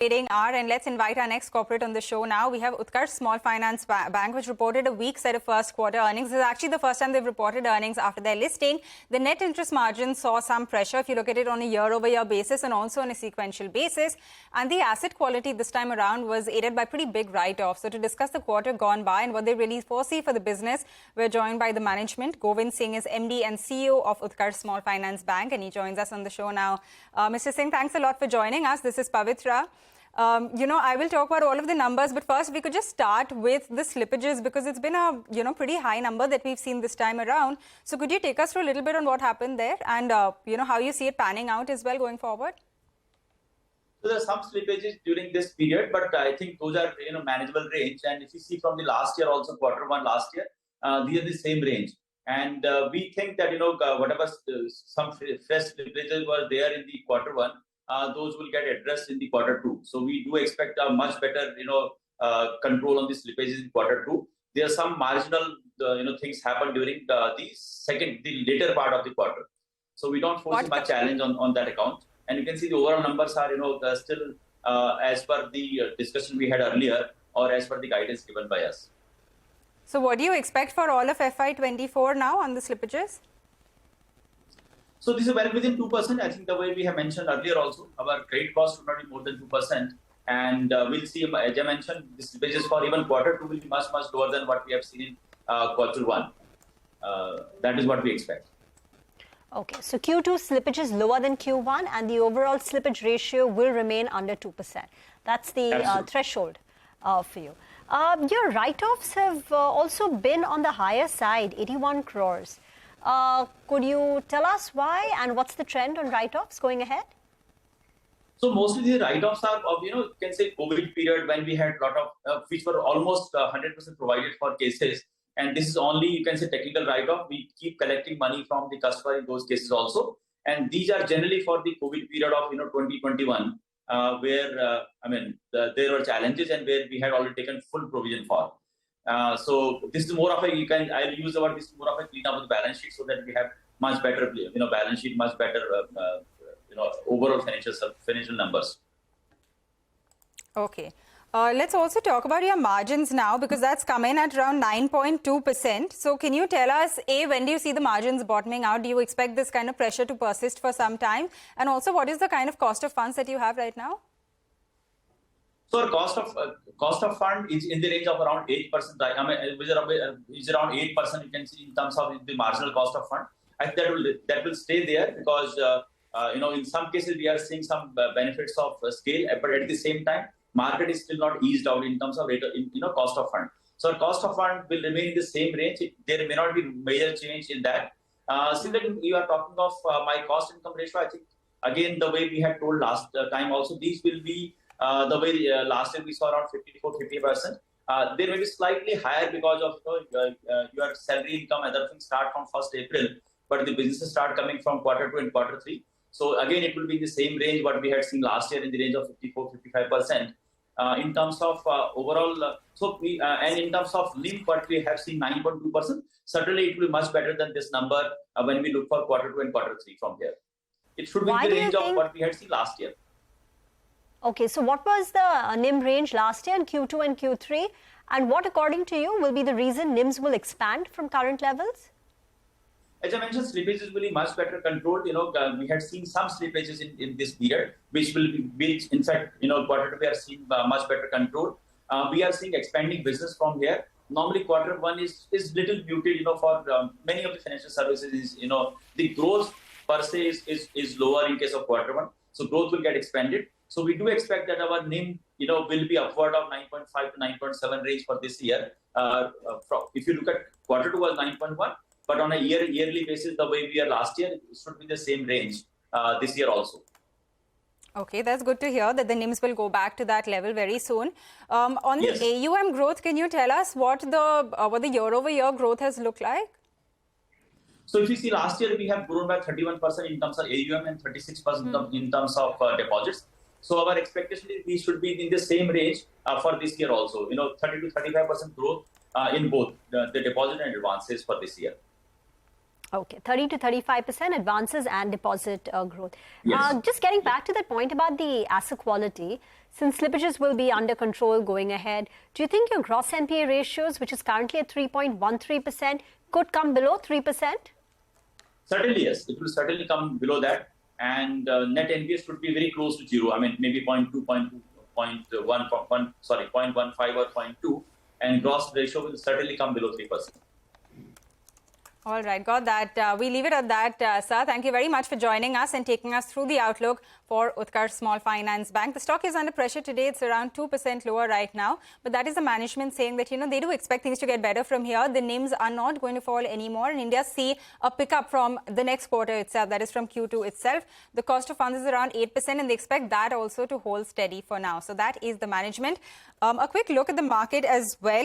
Trading hour, and let's invite our next corporate on the show now. We have Utkarsh Small Finance Bank, which reported a weak set of first quarter earnings. This is actually the first time they've reported earnings after their listing. The net interest margin saw some pressure if you look at it on a year-over-year basis and also on a sequential basis. And the asset quality this time around was aided by pretty big write-offs. So to discuss the quarter gone by and what they really foresee for the business, we're joined by the management. Govind Singh is MD and CEO of Utkarsh Small Finance Bank, and he joins us on the show now. Mr. Singh, thanks a lot for joining us. This is Pavitra. I will talk about all of the numbers, but first we could just start with the slippages because it's been a, pretty high number that we've seen this time around. So could you take us through a little bit on what happened there and, how you see it panning out as well going forward? So there are some slippages during this period, but I think those are, manageable range. And if you see from the last year also, quarter one last year, these are the same range. And we think that, whatever some fresh slippages were there in the quarter one, those will get addressed in the quarter two. So we do expect a much better, control on the slippages in quarter two. There are some marginal, things happen during the later part of the quarter. So we don't foresee much challenge on that account. And you can see the overall numbers are, still as per the discussion we had earlier or as per the guidance given by us. So what do you expect for all of FY24 now on the slippages? So this is well within 2%. I think the way we have mentioned earlier also, our credit cost will not be more than 2%. And we'll see, as I mentioned, the slippages for even quarter two will be much, much lower than what we have seen in quarter one. That is what we expect. Okay, so Q2 slippage is lower than Q1 and the overall slippage ratio will remain under 2%. That's the threshold for you. Your write-offs have also been on the higher side, 81 crores. Could you tell us why and what's the trend on write-offs going ahead? So mostly the write-offs are of, you can say COVID period when we had a lot of, which were almost 100% provided for cases. And this is only, you can say, technical write-off. We keep collecting money from the customer in those cases also. And these are generally for the COVID period of, 2021, where, there were challenges and where we had already taken full provision for. So this is more of a, I'll use the word, this is more of a clean up of the balance sheet so that we have much better, balance sheet, much better, overall financial numbers. Okay. Let's also talk about your margins now because that's come in at around 9.2%. So can you tell us, A, when do you see the margins bottoming out? Do you expect this kind of pressure to persist for some time? And also, what is the kind of cost of funds that you have right now? So our cost of fund is in the range of around 8%. Is around 8%. You can see in terms of the marginal cost of fund. I think that will stay there because in some cases we are seeing some benefits of scale, but at the same time, market is still not eased out in terms of rate, cost of fund. So our cost of fund will remain in the same range. There may not be major change in that. Similarly, you are talking of my cost income ratio. I think again the way we had told last time also, these will be. The way last year we saw around 54-50%. They may be slightly higher because of your salary income, other things start from 1st April, but the businesses start coming from quarter 2 and quarter 3. So again, it will be the same range what we had seen last year in the range of 54-55%. In terms of overall, and in terms of NIM, what we have seen 9.2%. Certainly, it will be much better than this number when we look for quarter 2 and quarter 3 from here. It should be in the range of what we had seen last year. Okay, so what was the NIM range last year in Q2 and Q3? And what, according to you, will be the reason NIMs will expand from current levels? As I mentioned, slippages will be much better controlled. We had seen some slippages in this period, which in fact, quarter two we are seeing much better control. We are seeing expanding business from here. Normally, quarter one is little muted, for many of the financial services. The growth per se is lower in case of quarter one. So growth will get expanded. So we do expect that our NIM, will be upward of 9.5 to 9.7 range for this year. If you look at quarter two was 9.1, but on a yearly basis, the way we are last year, it should be the same range this year also. Okay, that's good to hear that the NIMs will go back to that level very soon. On the AUM growth, can you tell us what the year-over-year growth has looked like? So if you see last year, we have grown by 31% in terms of AUM and 36% in terms of deposits. So our expectation is we should be in the same range for this year also. 30 to 35% growth in both the deposit and advances for this year. Okay, 30 to 35% advances and deposit growth. Yes. Just getting back to that point about the asset quality, since slippages will be under control going ahead, do you think your gross NPA ratios, which is currently at 3.13%, could come below 3%? Certainly, yes. It will certainly come below that. And net NPAs should be very close to zero. I mean, maybe 0.2, 0.15 or 0.2. And gross ratio will certainly come below 3%. All right, got that. We leave it at that, sir. Thank you very much for joining us and taking us through the outlook for Utkarsh Small Finance Bank. The stock is under pressure today. It's around 2% lower right now. But that is the management saying that, they do expect things to get better from here. The NIMs are not going to fall anymore. And India see a pickup from the next quarter itself, that is from Q2 itself. The cost of funds is around 8% and they expect that also to hold steady for now. So that is the management. A quick look at the market as well.